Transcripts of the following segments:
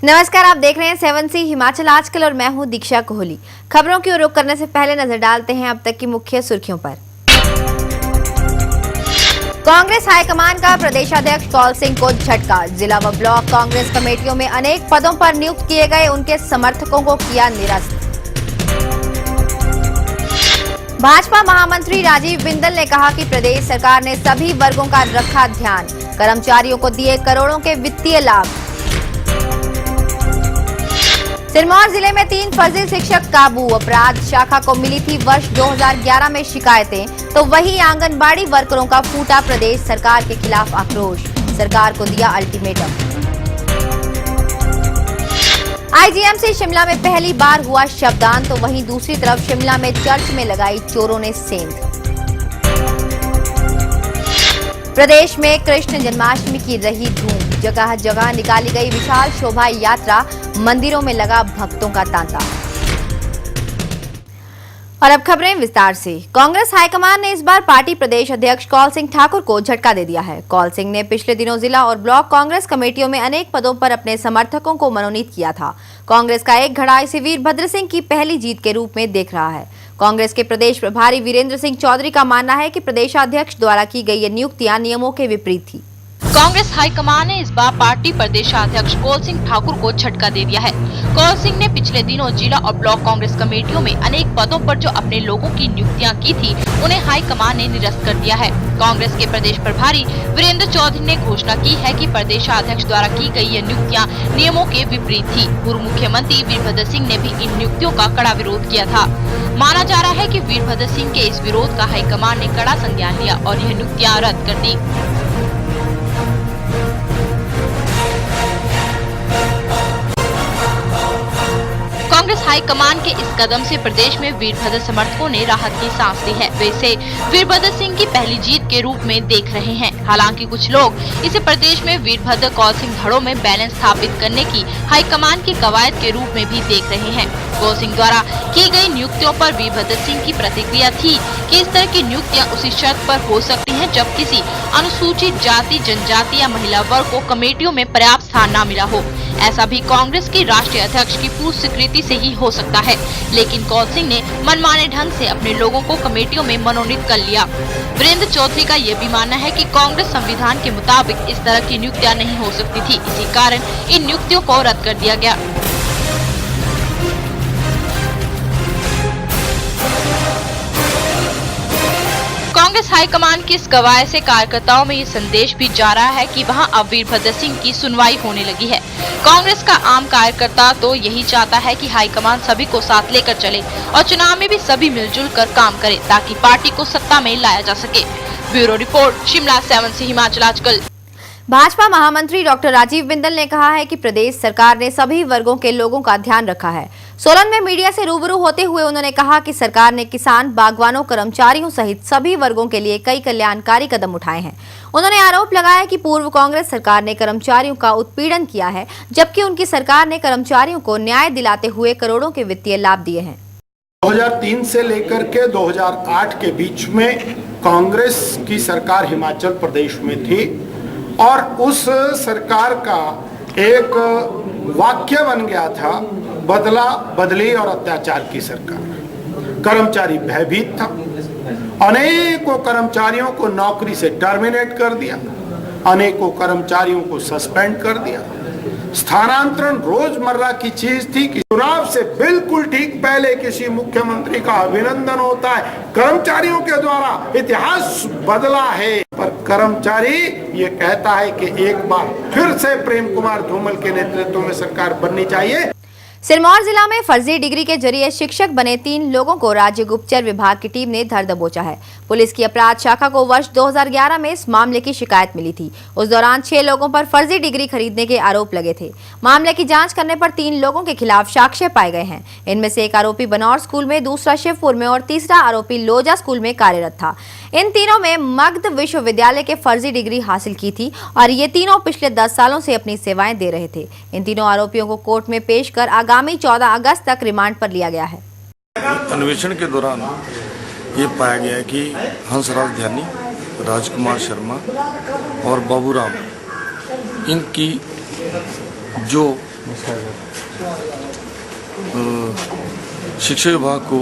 नमस्कार, आप देख रहे हैं 7C हिमाचल आजकल और मैं हूं दीक्षा कोहली। खबरों की ओर रुख करने से पहले नजर डालते हैं अब तक की मुख्य सुर्खियों पर। कांग्रेस हाईकमान का प्रदेशाध्यक्ष कौल सिंह को झटका। जिला व ब्लॉक कांग्रेस कमेटियों में अनेक पदों पर नियुक्त किए गए उनके समर्थकों को किया निरस्त। भाजपा महामंत्री राजीव बिंदल ने कहा कि प्रदेश सरकार ने सभी वर्गों का रखा ध्यान, कर्मचारियों को दिए करोड़ों के वित्तीय लाभ। सिरमौर जिले में 3 फर्जी शिक्षक काबू। अपराध शाखा को मिली थी वर्ष 2011 में शिकायतें, तो वही आंगनबाड़ी वर्करों का फूटा प्रदेश सरकार के खिलाफ आक्रोश। सरकार को दिया अल्टीमेटम। आईजीएमसी शिमला में पहली बार हुआ शवदान, तो वहीं दूसरी तरफ शिमला में चर्च में लगाई चोरों ने सेंध। प्रदेश में कृष्ण जन्माष्टमी की रही धूम। जगह जगह निकाली गई विशाल शोभा यात्रा, मंदिरों में लगा भक्तों का तांता। और अब खबरें विस्तार से। कांग्रेस हाईकमान ने इस बार पार्टी प्रदेश अध्यक्ष कौल सिंह ठाकुर को झटका दे दिया है। कौल सिंह ने पिछले दिनों जिला और ब्लॉक कांग्रेस कमेटियों में अनेक पदों पर अपने समर्थकों को मनोनीत किया था। कांग्रेस का एक घड़ा इसे वीरभद्र सिंह की पहली जीत के रूप में देख रहा है। कांग्रेस के प्रदेश प्रभारी वीरेंद्र सिंह चौधरी का मानना है कि प्रदेशाध्यक्ष द्वारा की गई ये नियुक्तियां नियमों के विपरीत थी। कांग्रेस हाईकमान ने इस बार पार्टी प्रदेशाध्यक्ष कौल सिंह ठाकुर को झटका दे दिया है। कौल सिंह ने पिछले दिनों जिला और ब्लॉक कांग्रेस कमेटियों में अनेक पदों पर जो अपने लोगों की नियुक्तियां की थी, उन्हें हाईकमान ने निरस्त कर दिया है। कांग्रेस के प्रदेश प्रभारी वीरेंद्र चौधरी ने घोषणा की है कि प्रदेशाध्यक्ष द्वारा की गई ये नियुक्तियां नियमों के विपरीत थी। पूर्व मुख्यमंत्री वीरभद्र सिंह ने भी इन नियुक्तियों का कड़ा विरोध किया था। माना जा रहा है कि वीरभद्र सिंह के इस विरोध का हाईकमान ने कड़ा संज्ञान लिया और यह नियुक्तियां रद्द कर दी। कांग्रेस हाईकमान के इस कदम से प्रदेश में वीरभद्र समर्थकों ने राहत की सांस ली है। वे इसे वीरभद्र सिंह की पहली जीत के रूप में देख रहे हैं। हालांकि कुछ लोग इसे प्रदेश में वीरभद्र कौल सिंह धड़ों में बैलेंस स्थापित करने की हाईकमान की कवायद के रूप में भी देख रहे हैं। कौल सिंह द्वारा की गई नियुक्तियों पर वीरभद्र सिंह की प्रतिक्रिया थी कि इस तरह की नियुक्तियां उसी शर्त पर हो सकती हैं जब किसी अनुसूचित जाति, जनजाति या महिला वर्ग को कमेटियों में पर्याप्त स्थान न मिला हो। ऐसा भी कांग्रेस की राष्ट्रीय अध्यक्ष की पूर्ण स्वीकृति से ही हो सकता है, लेकिन कौल सिंह ने मनमाने ढंग से अपने लोगों को कमेटियों में मनोनीत कर लिया। वीरेंद्र चौधरी का यह भी मानना है कि कांग्रेस संविधान के मुताबिक इस तरह की नियुक्तियां नहीं हो सकती थी, इसी कारण इन नियुक्तियों को रद्द कर दिया गया। कांग्रेस हाईकमान की इस कवायद से कार्यकर्ताओं में ये संदेश भी जा रहा है कि वहां अब वीरभद्र सिंह की सुनवाई होने लगी है। कांग्रेस का आम कार्यकर्ता तो यही चाहता है कि हाईकमान सभी को साथ लेकर चले और चुनाव में भी सभी मिलजुल कर काम करे ताकि पार्टी को सत्ता में लाया जा सके। Bureau report, Shimla 7C Himachal आजकल। भाजपा महामंत्री डॉक्टर राजीव बिंदल ने कहा है कि प्रदेश सरकार ने सभी वर्गों के लोगों का ध्यान रखा है। सोलन में मीडिया से रूबरू होते हुए उन्होंने कहा कि सरकार ने किसान, बागवानों, कर्मचारियों सहित सभी वर्गों के लिए कई कल्याणकारी कदम उठाए हैं। उन्होंने आरोप लगाया कि पूर्व कांग्रेस सरकार ने कर्मचारियों का उत्पीड़न किया है, जबकि उनकी सरकार ने कर्मचारियों को न्याय दिलाते हुए करोड़ों के वित्तीय लाभ दिए हैं। 2003 से लेकर के 2008 के बीच में कांग्रेस की सरकार हिमाचल प्रदेश में थी और उस सरकार का एक वाक्य बन गया था, बदला बदली और अत्याचार की सरकार। कर्मचारी भयभीत था, अनेकों कर्मचारियों को नौकरी से टर्मिनेट कर दिया, अनेकों कर्मचारियों को सस्पेंड कर दिया। स्थानांतरण रोजमर्रा की चीज थी कि चुनाव से बिल्कुल ठीक पहले किसी मुख्यमंत्री का अभिनंदन होता है, कर्मचारियों के द्वारा इतिहास बदला है। पर कर्मचारी ये कहता है कि एक बार फिर से प्रेम कुमार धूमल के नेतृत्व में सरकार बननी चाहिए। सिरमौर जिला में फर्जी डिग्री के जरिए शिक्षक बने 3 लोगों को राज्य गुप्तचर विभाग की टीम ने धर दबोचा है। पुलिस की अपराध शाखा को वर्ष 2011 में इस मामले की शिकायत मिली थी। उस दौरान 6 लोगों पर फर्जी डिग्री खरीदने के आरोप लगे थे। मामले की जांच करने पर 3 लोगों के खिलाफ साक्ष्य पाए गए हैं। इनमें से एक आरोपी बनौर स्कूल में, दूसरा शिवपुर में और तीसरा आरोपी लोजा स्कूल में कार्यरत था। इन तीनों में मगध विश्वविद्यालय के फर्जी डिग्री हासिल की थी और ये तीनों पिछले 10 सालों से अपनी सेवाएं दे रहे थे। इन तीनों आरोपियों को कोर्ट में पेश कर आगामी 14 अगस्त तक रिमांड पर लिया गया है। अन्वेषण के दौरान ये पाया गया है कि हंसराज ध्यानी, राजकुमार शर्मा और बाबूराम, इनकी जो शिक्षा विभाग को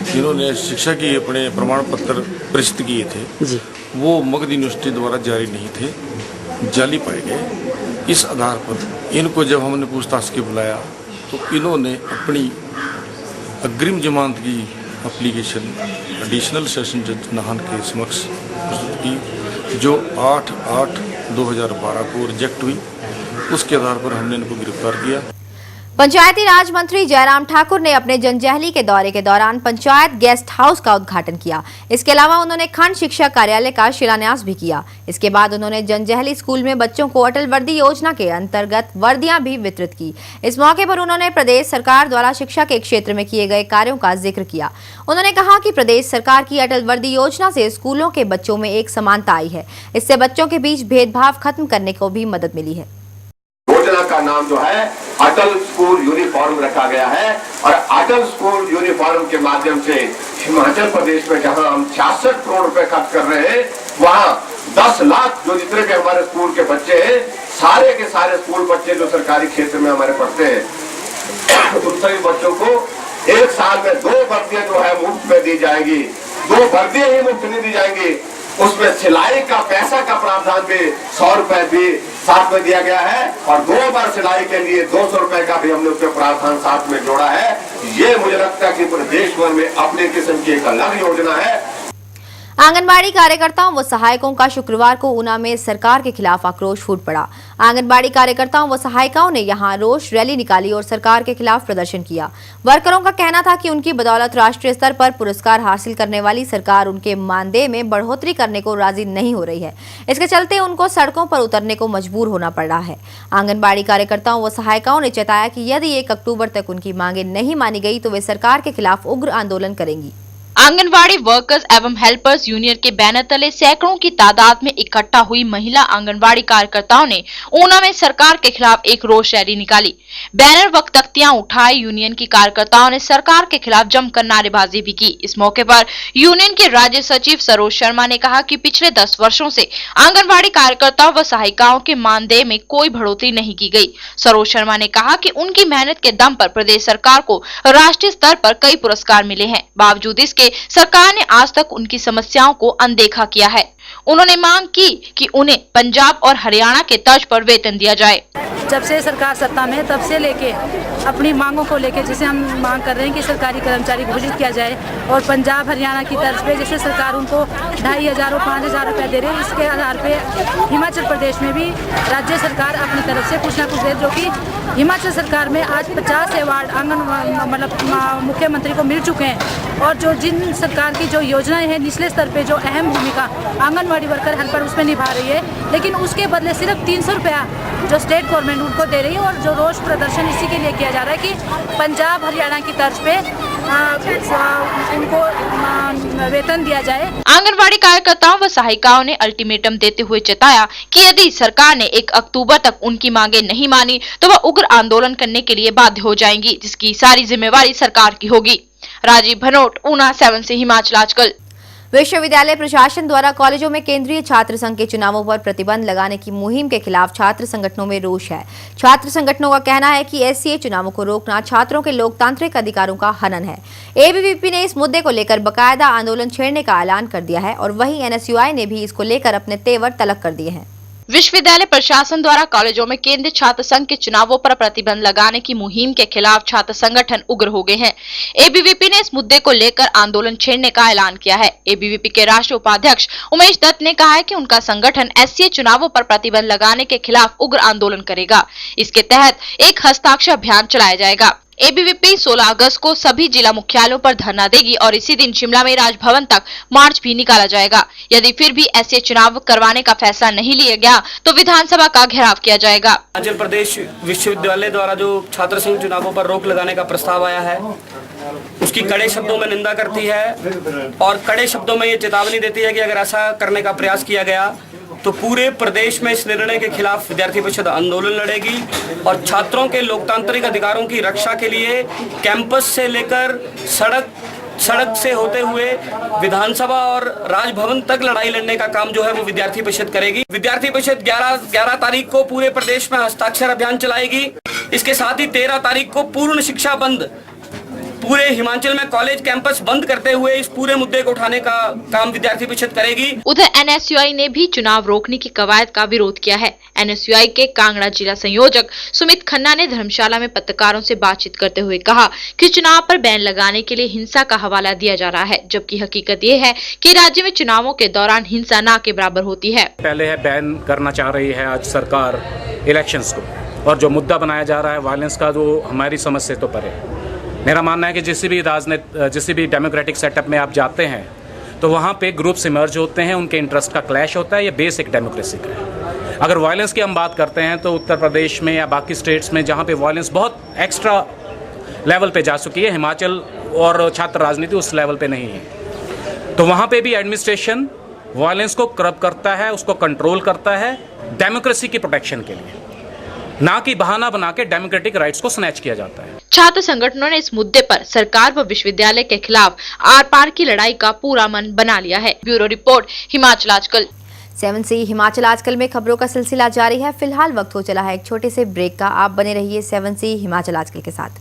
जिन्होंने शिक्षा की अपने प्रमाण पत्र प्रेषित किए थे जी। वो मगध यूनिवर्सिटी द्वारा जारी नहीं थे, जाली पाए गए। इस आधार पर इनको जब हमने पूछताछ के बुलाया तो इन्होंने अपनी अग्रिम जमानत की एप्लीकेशन एडिशनल सेशन जज नाहन के समक्ष प्रस्तुत की, जो 8/8/2012 को रिजेक्ट हुई। उसके आधार पर हमने इनको गिरफ्तार किया। पंचायती राज मंत्री जयराम ठाकुर ने अपने जंजैहली के दौरे के दौरान पंचायत गेस्ट हाउस का उद्घाटन किया। इसके अलावा उन्होंने खंड शिक्षा कार्यालय का शिलान्यास भी किया। इसके बाद उन्होंने जंजैहली स्कूल में बच्चों को अटल वर्दी योजना के अंतर्गत वर्दियां भी वितरित की। इस मौके पर उन्होंने प्रदेश सरकार द्वारा शिक्षा के क्षेत्र में किए गए कार्यों का जिक्र किया। उन्होंने कहा कि प्रदेश सरकार की अटल वर्दी योजना से स्कूलों के बच्चों में एक समानता आई है। इससे बच्चों के बीच भेदभाव खत्म करने को भी मदद मिली है। योजना का नाम जो है अटल स्कूल यूनिफॉर्म रखा गया है और अटल स्कूल यूनिफॉर्म के माध्यम से हिमाचल प्रदेश में जहां हम 66 करोड़ रुपए खर्च कर रहे हैं, वहां 10 लाख जो जितने भी हमारे स्कूल के बच्चे हैं, सारे के सारे स्कूल बच्चे जो सरकारी क्षेत्र में हमारे पढ़ते हैं, उन सभी बच्चों को एक साल में 2 वर्दियां जो है मुफ्त में दी जाएगी। 2 वर्दियां ही मुफ्त नहीं दी जाएंगी, उसमें सिलाई का पैसा का प्रावधान भी 100 रुपए भी साथ में दिया गया है और 2 बार सिलाई के लिए 200 रुपए का भी हमने उसमें प्रावधान साथ में जोड़ा है। ये मुझे लगता है कि पूरे देश भर में अपने किस्म की एक अलग योजना है। आंगनबाड़ी कार्यकर्ताओं व सहायकों का शुक्रवार को ऊना में सरकार के खिलाफ आक्रोश फूट पड़ा। आंगनबाड़ी कार्यकर्ताओं व सहायिकाओं ने यहां रोष रैली निकाली और सरकार के खिलाफ प्रदर्शन किया। वर्करों का कहना था कि उनकी बदौलत राष्ट्रीय स्तर पर पुरस्कार हासिल करने वाली सरकार उनके मानदेय में बढ़ोतरी करने को राजी नहीं हो रही है। इसके चलते उनको सड़कों पर उतरने को मजबूर होना पड़ रहा है। आंगनबाड़ी कार्यकर्ताओं व सहायिकाओं ने चेताया कि यदि 1 अक्टूबर तक उनकी मांगे नहीं मानी गई तो वे सरकार के खिलाफ उग्र आंदोलन करेंगी। आंगनवाड़ी वर्कर्स एवं हेल्पर्स यूनियन के बैनर तले सैकड़ों की तादाद में इकट्ठा हुई महिला आंगनवाड़ी कार्यकर्ताओं ने ऊना में सरकार के खिलाफ एक रोष रैली निकाली। बैनर व तख्तियां उठाए यूनियन की कार्यकर्ताओं ने सरकार के खिलाफ जमकर नारेबाजी भी की। इस मौके पर यूनियन के राज्य सचिव सरोज शर्मा ने कहा कि पिछले 10 वर्षों से आंगनवाड़ी कार्यकर्ताओं व सहायिकाओं के मानदेय में कोई बढ़ोतरी नहीं की गई। सरोज शर्मा ने कहा कि उनकी मेहनत के दम पर प्रदेश सरकार को राष्ट्रीय स्तर पर कई पुरस्कार मिले हैं, बावजूद इसके सरकार ने आज तक उनकी समस्याओं को अनदेखा किया है। उन्होंने मांग की कि उन्हें पंजाब और हरियाणा के तर्ज पर वेतन दिया जाए। जब से सरकार सत्ता में है तब से लेके अपनी मांगों को लेके जैसे हम मांग कर रहे हैं कि सरकारी कर्मचारी घोषित किया जाए और पंजाब हरियाणा की तर्ज पे जैसे सरकार उनको 2500 और 5000 रुपये दे रही है, इसके आधार पे हिमाचल प्रदेश में भी राज्य सरकार अपनी तरफ से कुछ ना कुछ दे, जो कि हिमाचल सरकार में आज 50 अवार्ड मतलब मुख्यमंत्री को मिल चुके हैं। और जो जिन सरकार की जो योजनाएं हैं निचले स्तर पे जो अहम भूमिका आंगनवाड़ी वर्कर हेल्पर उसमें निभा रही है, लेकिन उसके बदले सिर्फ 300 रुपया जो स्टेट गवर्नमेंट उनको दे रही है। और जो रोष प्रदर्शन इसी के लिए किया जा रहा है कि पंजाब हरियाणा की तर्ज पे उनको वेतन दिया जाए। आंगनवाड़ी कार्यकर्ताओं व सहायिकाओं ने अल्टीमेटम देते हुए चेताया कि यदि सरकार ने 1 अक्टूबर तक उनकी मांगे नहीं मानी तो वह उग्र आंदोलन करने के लिए बाध्य हो जाएंगी, जिसकी सारी जिम्मेवारी सरकार की होगी। राजीव भनोट, ऊना 7 से हिमाचल आजकल। विश्वविद्यालय प्रशासन द्वारा कॉलेजों में केंद्रीय छात्र संघ के चुनावों पर प्रतिबंध लगाने की मुहिम के खिलाफ छात्र संगठनों में रोष है। छात्र संगठनों का कहना है कि एससीए चुनावों को रोकना छात्रों के लोकतांत्रिक अधिकारों का हनन है। एबीवीपी ने इस मुद्दे को लेकर बकायदा आंदोलन छेड़ने का ऐलान कर दिया है और वहीं एनएसयूआई ने भी इसको लेकर अपने तेवर तलब कर दिए हैं। विश्वविद्यालय प्रशासन द्वारा कॉलेजों में केंद्रीय छात्र संघ के चुनावों पर प्रतिबंध लगाने की मुहिम के खिलाफ छात्र संगठन उग्र हो गए हैं। एबीवीपी ने इस मुद्दे को लेकर आंदोलन छेड़ने का ऐलान किया है। एबीवीपी के राष्ट्रीय उपाध्यक्ष उमेश दत्त ने कहा है कि उनका संगठन एससीए चुनावों पर प्रतिबंध लगाने के खिलाफ उग्र आंदोलन करेगा। इसके तहत एक हस्ताक्षर अभियान चलाया जाएगा। एबीवीपी 16 अगस्त को सभी जिला मुख्यालयों पर धरना देगी और इसी दिन शिमला में राजभवन तक मार्च भी निकाला जाएगा। यदि फिर भी ऐसे चुनाव करवाने का फैसला नहीं लिया गया तो विधानसभा का घेराव किया जाएगा। हिमाचल प्रदेश विश्वविद्यालय द्वारा जो छात्र संघ चुनावों पर रोक लगाने का प्रस्ताव आया है, उसकी कड़े शब्दों में निंदा करती है और कड़े शब्दों में ये चेतावनी देती है कि अगर ऐसा करने का प्रयास किया गया तो पूरे प्रदेश में इस निर्णय के खिलाफ विद्यार्थी परिषद आंदोलन लड़ेगी और छात्रों के लोकतांत्रिक अधिकारों की रक्षा के लिए कैंपस से लेकर सड़क से होते हुए विधानसभा और राजभवन तक लड़ाई लड़ने का काम जो है वो विद्यार्थी परिषद करेगी। विद्यार्थी परिषद 11 तारीख को पूरे प्रदेश में हस्ताक्षर अभियान चलाएगी। इसके साथ ही 13 तारीख को पूर्ण शिक्षा बंद, पूरे हिमाचल में कॉलेज कैंपस बंद करते हुए इस पूरे मुद्दे को उठाने का काम विद्यार्थी परिषद करेगी। उधर एनएसयूआई ने भी चुनाव रोकने की कवायद का विरोध किया है। एनएसयूआई के कांगड़ा जिला संयोजक सुमित खन्ना ने धर्मशाला में पत्रकारों से बातचीत करते हुए कहा कि चुनाव पर बैन लगाने के लिए हिंसा का हवाला दिया जा रहा है, जबकि हकीकत ये है कि राज्य में चुनावों के दौरान हिंसा ना के बराबर होती है। पहले है बैन करना चाह रही है आज सरकार इलेक्शंस को, और जो मुद्दा बनाया जा रहा है वायलेंस का, जो हमारी समझ से तो परे। मेरा मानना है कि जिस भी डेमोक्रेटिक सेटअप में आप जाते हैं तो वहाँ पे ग्रुप्स इमर्ज होते हैं, उनके इंटरेस्ट का क्लैश होता है, ये बेसिक डेमोक्रेसी का है। अगर वायलेंस की हम बात करते हैं तो उत्तर प्रदेश में या बाकी स्टेट्स में जहाँ पे वायलेंस बहुत एक्स्ट्रा लेवल पे जा चुकी है, हिमाचल और छात्र राजनीति उस लेवल पे नहीं है, तो वहाँ पे भी एडमिनिस्ट्रेशन वायलेंस को कर्ब करता है, उसको कंट्रोल करता है डेमोक्रेसी की प्रोटेक्शन के लिए, ना कि बहाना बना के डेमोक्रेटिक राइट्स को स्नैच किया जाता है। छात्र संगठनों ने इस मुद्दे पर सरकार व विश्वविद्यालय के खिलाफ आर पार की लड़ाई का पूरा मन बना लिया है। ब्यूरो रिपोर्ट, हिमाचल आजकल। 7C हिमाचल आजकल में खबरों का सिलसिला जारी है। फिलहाल वक्त हो चला है एक छोटे से ब्रेक का। आप बने रहिए 7C हिमाचल आजकल के साथ।